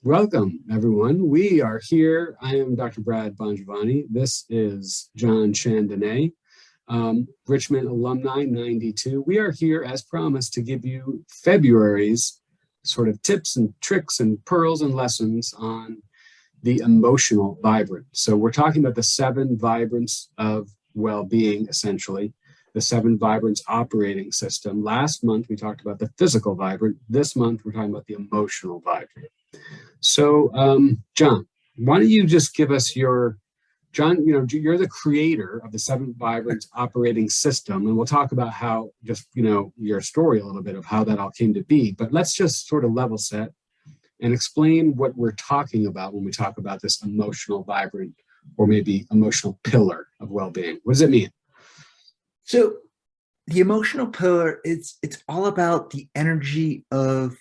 Welcome, everyone. We are here. I am Dr. Brad Bongiovanni. This is Jon Chandonnet, Richmond alumni 92. We are here, as promised, to give you February's sort of tips and tricks and pearls and lessons on the emotional vibrant. So we're talking about the 7 vibrants of well-being, essentially, the 7 vibrants operating system. Last month, we talked about the physical vibrant. This month, we're talking about the emotional vibrant. So, Jon, why don't you just give us you're the creator of the 7 vibrant operating system, and we'll talk about how your story a little bit of how that all came to be. But let's just sort of level set and explain what we're talking about when we talk about this emotional vibrant or maybe emotional pillar of well-being. What does it mean? So the emotional pillar, it's all about the energy of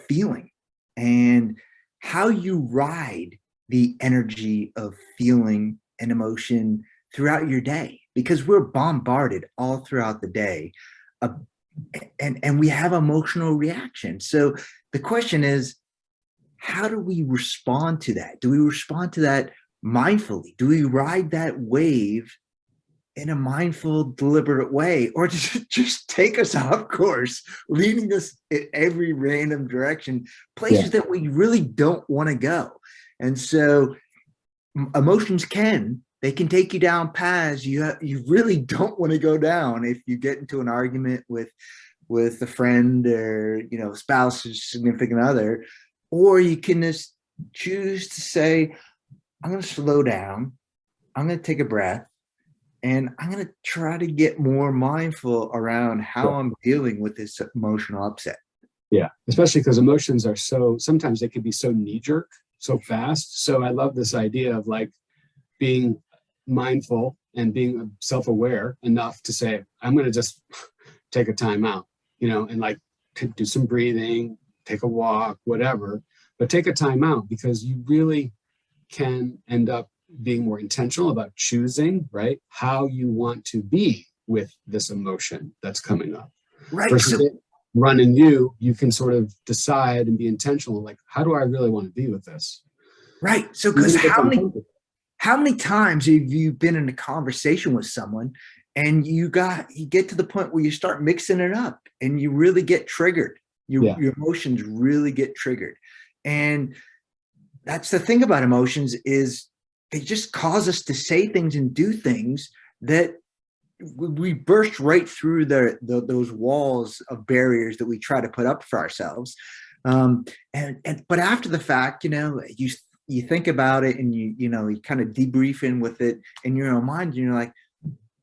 feeling and how you ride the energy of feeling and emotion throughout your day, because we're bombarded all throughout the day, and we have emotional reactions. So the question is, how do we respond to that? Do we respond to that mindfully? Do we ride that wave in a mindful, deliberate way, or does it just take us off course, leading us in every random direction, places that we really don't want to go? And so emotions can take you down paths you really don't want to go down. If you get into an argument with a friend or spouse or significant other, or you can just choose to say, I'm going to slow down, I'm going to take a breath, and I'm going to try to get more mindful around how I'm dealing with this emotional upset. Yeah, especially because emotions are sometimes they can be so knee-jerk, so fast. So I love this idea of like being mindful and being self-aware enough to say, I'm going to just take a time out, and like do some breathing, take a walk, whatever, but take a time out, because you really can end up being more intentional about choosing, right, how you want to be with this emotion that's coming up. Right. Versus it running you can sort of decide and be intentional, like, how do I really want to be with this? Right. So, because how many times have you been in a conversation with someone and you get to the point where you start mixing it up and you really get triggered? Your emotions really get triggered. And that's the thing about emotions, is they just cause us to say things and do things that we burst right through those walls of barriers that we try to put up for ourselves. But after the fact, you think about it and you kind of debrief in with it in your own mind, and you're like,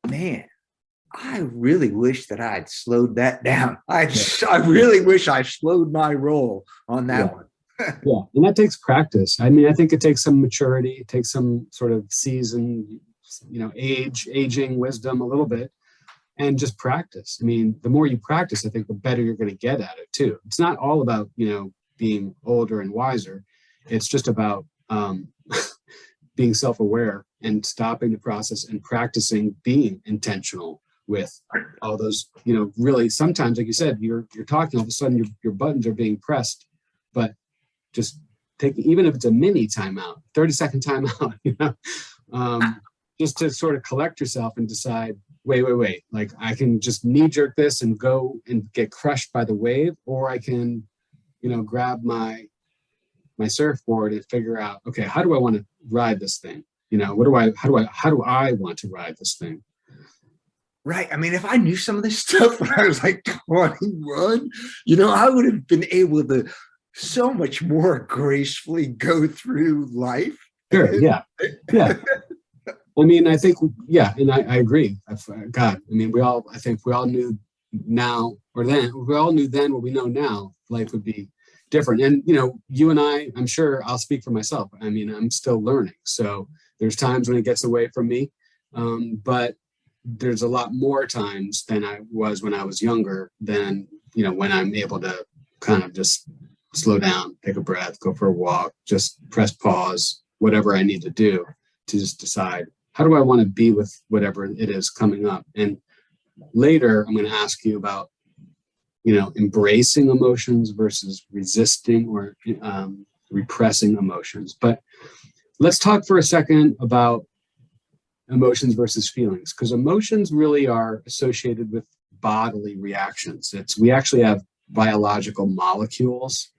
man, I really wish that I had slowed that down. I really wish I slowed my roll on that one. Yeah, and that takes practice. I mean, I think it takes some maturity, it takes some sort of season, aging wisdom a little bit, and just practice. I mean, the more you practice, I think the better you're going to get at it too. It's not all about, being older and wiser. It's just about being self-aware and stopping the process and practicing being intentional with all those, really sometimes, like you said, you're talking, all of a sudden your buttons are being pressed, but just take, even if it's a mini timeout, 30-second timeout, just to sort of collect yourself and decide, wait, like I can just knee jerk this and go and get crushed by the wave, or I can, grab my surfboard and figure out, okay, how do I want to ride this thing? How do I want to ride this thing? Right. I mean, if I knew some of this stuff when I was like 21, I would have been able to so much more gracefully go through life. Sure. Yeah. I mean, I think, and I agree. God, I mean, I think we all knew now or then, we all knew then what we know now, life would be different. And, you and I'm sure I'll speak for myself. I mean, I'm still learning. So there's times when it gets away from me. But there's a lot more times than I was when I was younger than, when I'm able to kind of just slow down, take a breath, go for a walk, just press pause, whatever I need to do to just decide, how do I want to be with whatever it is coming up? And later, I'm going to ask you about, embracing emotions versus resisting or repressing emotions. But let's talk for a second about emotions versus feelings, because emotions really are associated with bodily reactions. We actually have biological molecules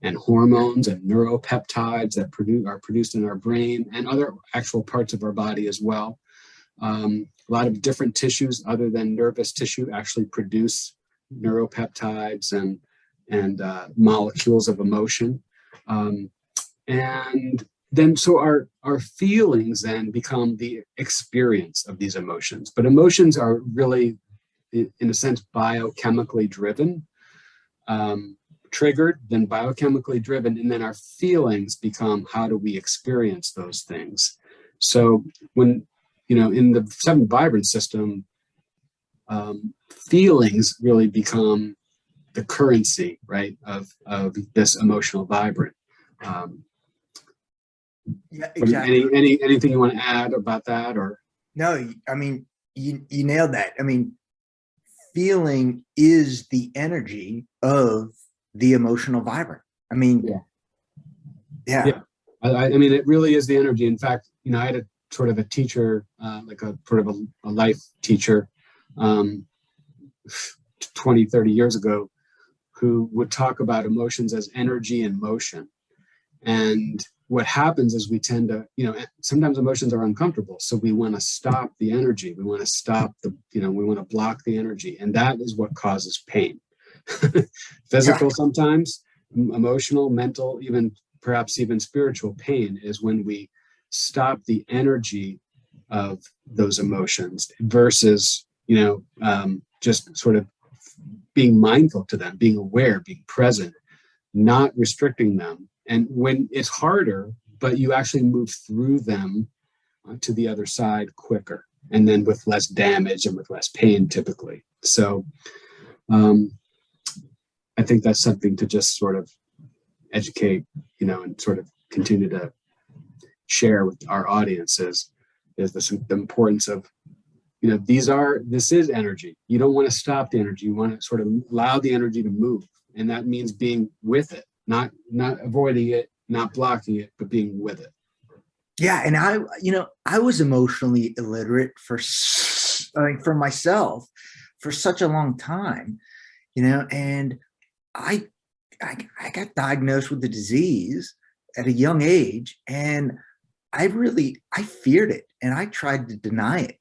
and hormones and neuropeptides that are produced in our brain and other actual parts of our body as well. A lot of different tissues other than nervous tissue actually produce neuropeptides and molecules of emotion. And then so our feelings then become the experience of these emotions. But emotions are really, in a sense, biochemically driven, triggered, then biochemically driven, and then our feelings become how do we experience those things. So when, in the seven vibrant system, feelings really become the currency, right, of this emotional vibrant. Yeah, exactly. Anything you want to add about that, or? No, I mean, you nailed that. I mean, feeling is the energy of the emotional vibrant. I mean, yeah. I mean, it really is the energy. In fact, I had a sort of a teacher, like a sort of a life teacher, 20, 30 years ago, who would talk about emotions as energy in motion. And what happens is we tend to, sometimes emotions are uncomfortable. So we want to stop the energy. We want to stop we want to block the energy. And that is what causes pain. Physical sometimes, emotional, mental, perhaps even spiritual pain is when we stop the energy of those emotions versus, just sort of being mindful to them, being aware, being present, not restricting them. And when it's harder, but you actually move through them to the other side quicker, and then with less damage and with less pain typically. So I think that's something to just sort of educate, and sort of continue to share with our audiences is the importance of, this is energy. You don't want to stop the energy. You want to sort of allow the energy to move. And that means being with it, not avoiding it, not blocking it, but being with it. Yeah. And I was emotionally illiterate for myself for such a long time, and I got diagnosed with the disease at a young age, and I feared it, and I tried to deny it,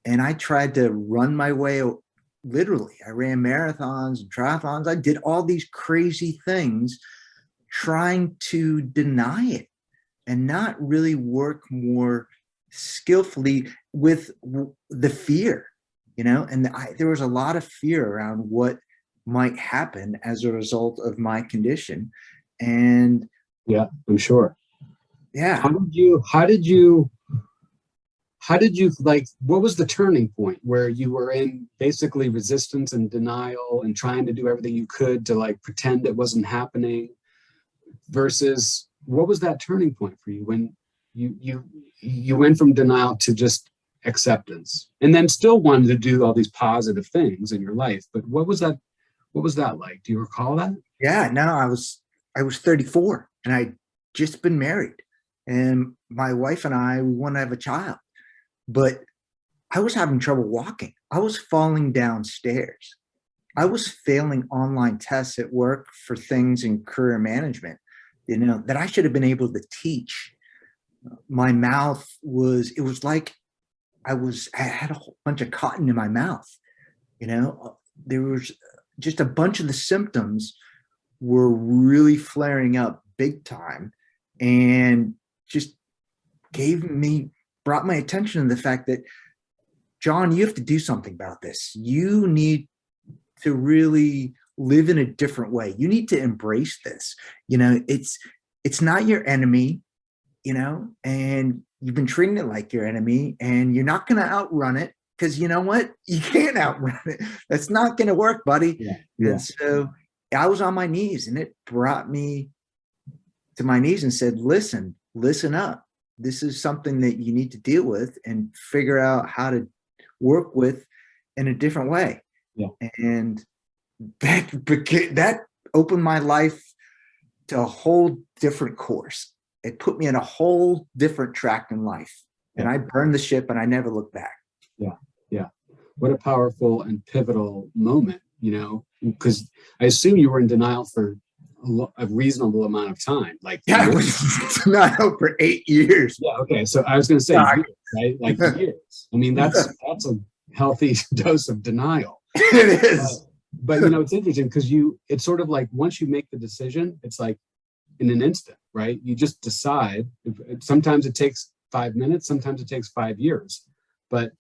and I tried to run my way. Literally, I ran marathons and triathlons. I did all these crazy things trying to deny it and not really work more skillfully with the fear, and there was a lot of fear around what might happen as a result of my condition. And yeah, I'm sure. Yeah. How did you what was the turning point where you were in basically resistance and denial and trying to do everything you could to pretend it wasn't happening, versus what was that turning point for you when you went from denial to just acceptance, and then still wanted to do all these positive things in your life? But what was that like? Do you recall that? Yeah, no, I was 34 and I'd just been married, and my wife and we wanted to have a child, but I was having trouble walking. I was falling downstairs. I was failing online tests at work for things in career management, that I should have been able to teach. My mouth it was like I had a whole bunch of cotton in my mouth. There was just a bunch of the symptoms were really flaring up big time, and just brought my attention to the fact that, Jon, you have to do something about this. You need to really live in a different way. You need to embrace this. It's not your enemy, and you've been treating it like your enemy, and you're not going to outrun it, because you know what? You can't outrun it. That's not going to work, buddy. Yeah. And so I was on my knees, and it brought me to my knees and said, listen up. This is something that you need to deal with and figure out how to work with in a different way. Yeah. And that opened my life to a whole different course. It put me on a whole different track in life. And I burned the ship and I never looked back. Yeah. Yeah. What a powerful and pivotal moment, because I assume you were in denial for a reasonable amount of time. Like, yeah, it was not out for 8 years. Yeah. Okay. So I was going to say, years, right? Like years. I mean, that's a healthy dose of denial. It is. But it's interesting because it's sort of like once you make the decision, it's like in an instant, right? You just decide. Sometimes it takes 5 minutes, sometimes it takes 5 years, but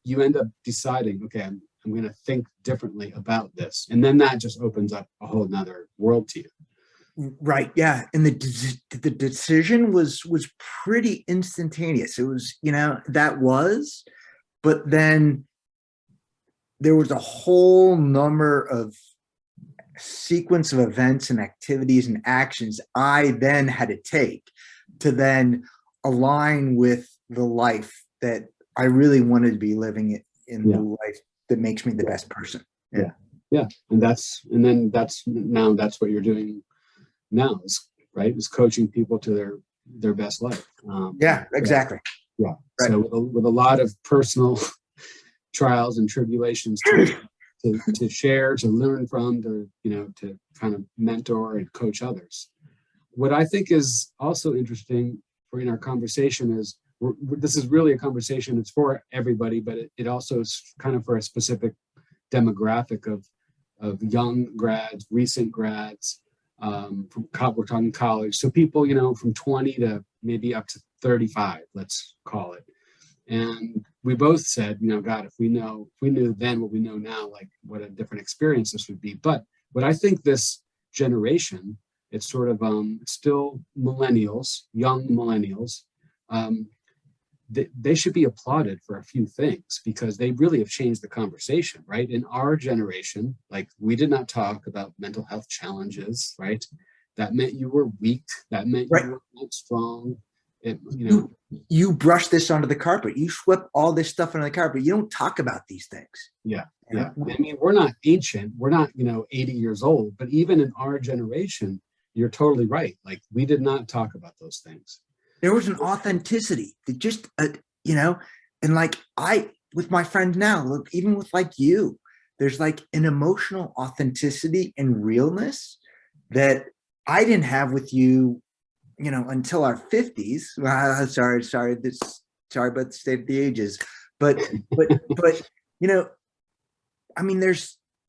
you end up deciding, okay, I'm going to think differently about this. And then that just opens up a whole nother world to you. Right. Yeah. And the decision was pretty instantaneous. It was, but then there was a whole number of sequence of events and activities and actions I then had to take to then align with the life that I really wanted to be living in the life that makes me the best person. Yeah. Yeah. And that's what you're doing now, is coaching people to their best life. Exactly. Yeah. Right. So with a lot of personal trials and tribulations to share, to learn from, to kind of mentor and coach others. What I think is also interesting in our conversation is this is really a conversation. It's for everybody, but it also is kind of for a specific demographic of young grads, recent grads. We're talking college, so people from 20 to maybe up to 35, let's call it. And we both said, God, if we knew then what we know now, like what a different experience this would be. But what I think this generation, it's sort of still millennials, young millennials, they should be applauded for a few things because they really have changed the conversation, right? In our generation, like we did not talk about mental health challenges, right? That meant you were weak. That meant you were not strong. You brush this under the carpet. You sweep all this stuff under the carpet. You don't talk about these things. Yeah. Yeah. I mean, we're not ancient. We're not, 80 years old, but even in our generation, you're totally right. Like we did not talk about those things. There was an authenticity that just, and like with my friends now, look, even with like you, there's like an emotional authenticity and realness that I didn't have with you, until our 50s. Sorry about the state of the ages, but I mean,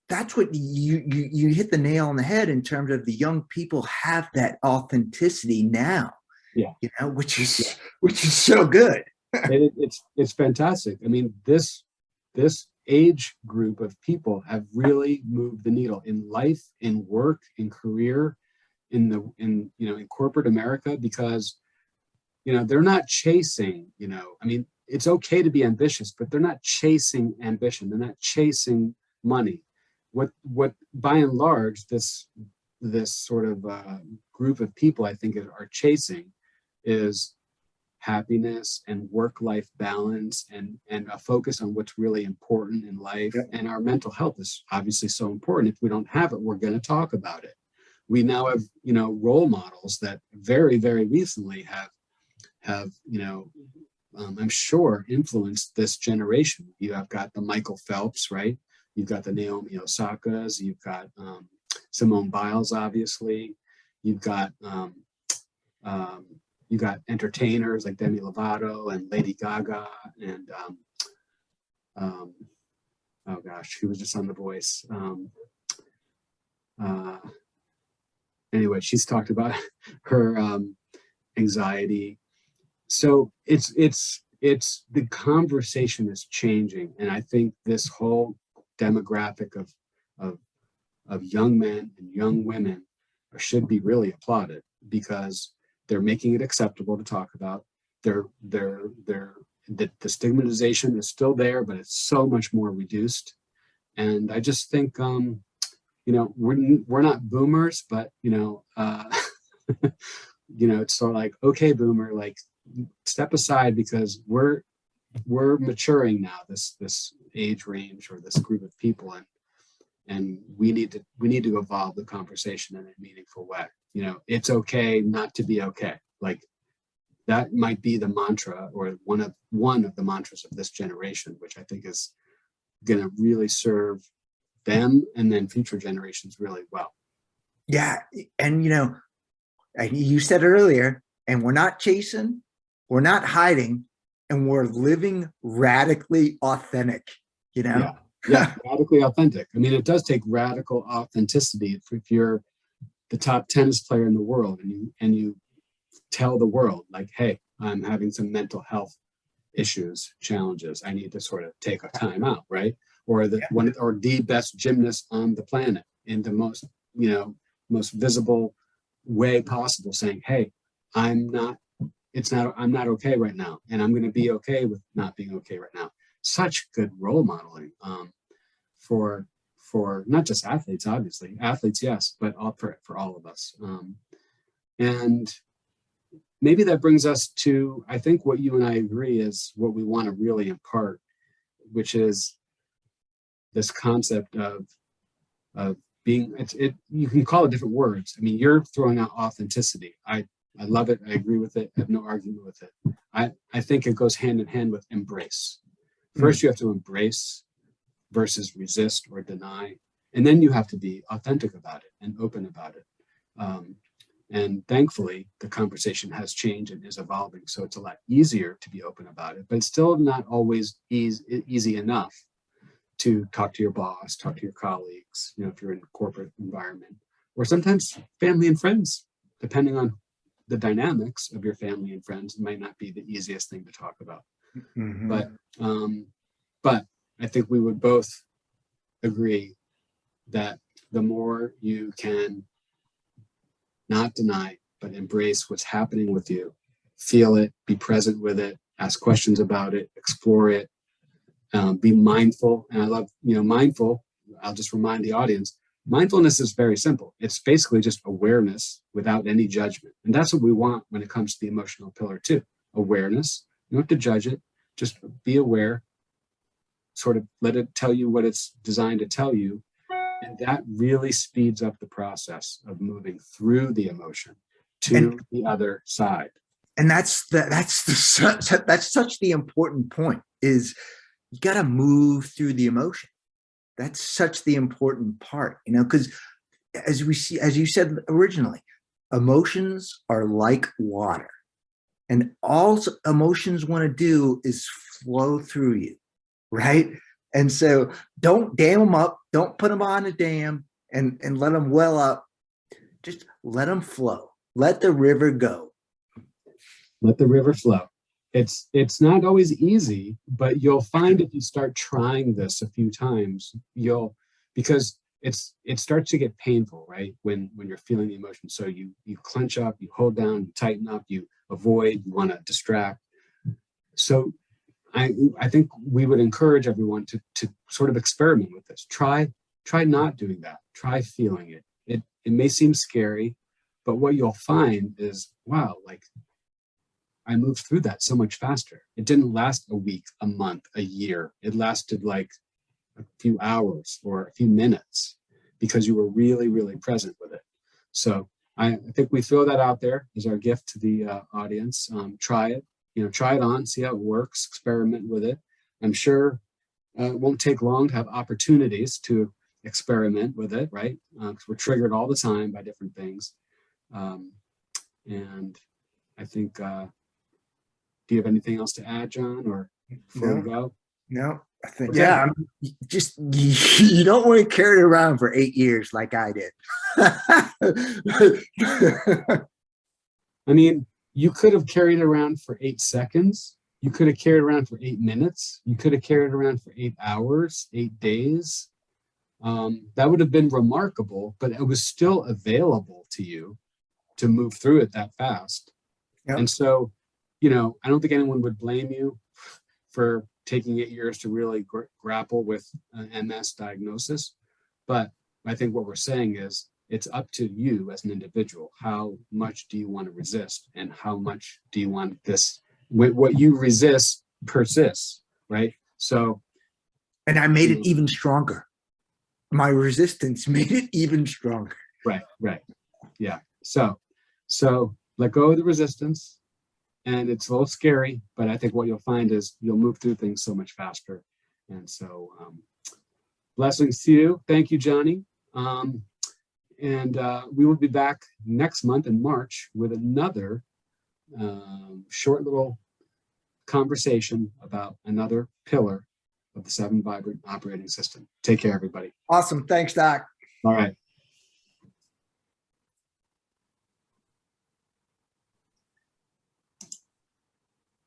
that's what you hit the nail on the head in terms of the young people have that authenticity now. Yeah. Which is so good. It's fantastic. I mean, this age group of people have really moved the needle in life, in work, in career, in corporate America, because they're not chasing, I mean, it's okay to be ambitious, but they're not chasing ambition. They're not chasing money. What by and large this sort of group of people I think are chasing is happiness and work-life balance and a focus on what's really important in life. Yep. And our mental health is obviously so important. If we don't have it, we're going to talk about it. We now have, role models that very, very recently have I'm sure influenced this generation. You have got the Michael Phelps, right? You've got the Naomi Osakas. You've got Simone Biles, obviously. You've got entertainers like Demi Lovato and Lady Gaga and oh gosh, who was just on The Voice. Anyway, she's talked about her anxiety. So it's the conversation is changing, and I think this whole demographic of young men and young women should be really applauded because they're making it acceptable to talk about. The stigmatization is still there, but it's so much more reduced. And I just think we're not boomers, but it's sort of like, okay, boomer, like step aside because we're maturing now, this age range or this group of people, And we need to evolve the conversation in a meaningful way. You know, it's okay not to be okay. Like that might be the mantra, or one of the mantras of this generation, which I think is going to really serve them and then future generations really well. Yeah. And, you know, you said it earlier, and we're not chasing, we're not hiding, and we're living radically authentic, you know? Yeah, radically authentic. I mean, it does take radical authenticity if you're the top tennis player in the world and you tell the world, like, hey, I'm having some mental health issues, challenges. I need to sort of take a time out, right? Or the best gymnast on the planet in the most, you know, most visible way possible, saying, hey, I'm not okay right now, and I'm going to be okay with not being okay right now. Such good role modeling for not just athletes, obviously athletes, yes, but for all of us. And maybe that brings us to, I think what you and I agree is what we want to really impart, which is this concept of being, you can call it different words. I mean, you're throwing out authenticity. I love it. I agree with it. I have no argument with it. I think it goes hand in hand with embrace. First, you have to embrace versus resist or deny. And then you have to be authentic about it and open about it. And thankfully, the conversation has changed and is evolving. So it's a lot easier to be open about it, but it's still not always easy enough to talk to your boss, talk to your colleagues, you know, if you're in a corporate environment, or sometimes family and friends, depending on the dynamics of your family and friends, it might not be the easiest thing to talk about. Mm-hmm. But I think we would both agree that the more you can not deny, but embrace what's happening with you, feel it, be present with it, ask questions about it, explore it, be mindful. And I love, you know, mindful, I'll just remind the audience, mindfulness is very simple. It's basically just awareness without any judgment. And that's what we want when it comes to the emotional pillar too. Awareness, you don't have to judge it, just be aware, sort of let it tell you what it's designed to tell you. And that really speeds up the process of moving through the emotion to the other side. And that's such the important point, is you got to move through the emotion. That's such the important part, you know, because as you said originally, emotions are like water, and all emotions want to do is flow through you, right? And so don't dam them up, don't put them on a dam and let them well up. Just let them flow. Let the river go. Let the river flow. It's not always easy, but you'll find if you start trying this a few times, because it starts to get painful, right? When you're feeling the emotion. So you clench up, you hold down, you tighten up, you avoid, you want to distract. So I think we would encourage everyone to sort of experiment with this. Try not doing that. Try feeling it. It may seem scary, but what you'll find is, wow, like I moved through that so much faster. It didn't last a week, a month, a year. It lasted like a few hours or a few minutes because you were really, really present with it. So I think we throw that out there as our gift to the audience. Try it. You know, try it on, see how it works, experiment with it. I'm sure it won't take long to have opportunities to experiment with it, right? Because we're triggered all the time by different things. And I think, do you have anything else to add, John, or before we go? No, I think, okay. Yeah, just, you don't want to carry it around for 8 years like I did. I mean, you could have carried it around for 8 seconds. You could have carried it around for 8 minutes. You could have carried it around for 8 hours, 8 days. That would have been remarkable, but it was still available to you to move through it that fast. Yep. And so, you know, I don't think anyone would blame you for taking 8 years to really grapple with an MS diagnosis. But I think what we're saying is, it's up to you as an individual. How much do you want to resist? And how much do you want this, what you resist persists, right? So. And I made it even stronger. my resistance made it even stronger. Right. Yeah. So let go of the resistance, and it's a little scary, but I think what you'll find is you'll move through things so much faster. And so blessings to you. Thank you, Johnny. And we will be back next month in March with another short little conversation about another pillar of the 7 Vibrant Operating System. Take care, everybody. Awesome. Thanks, Doc. All right.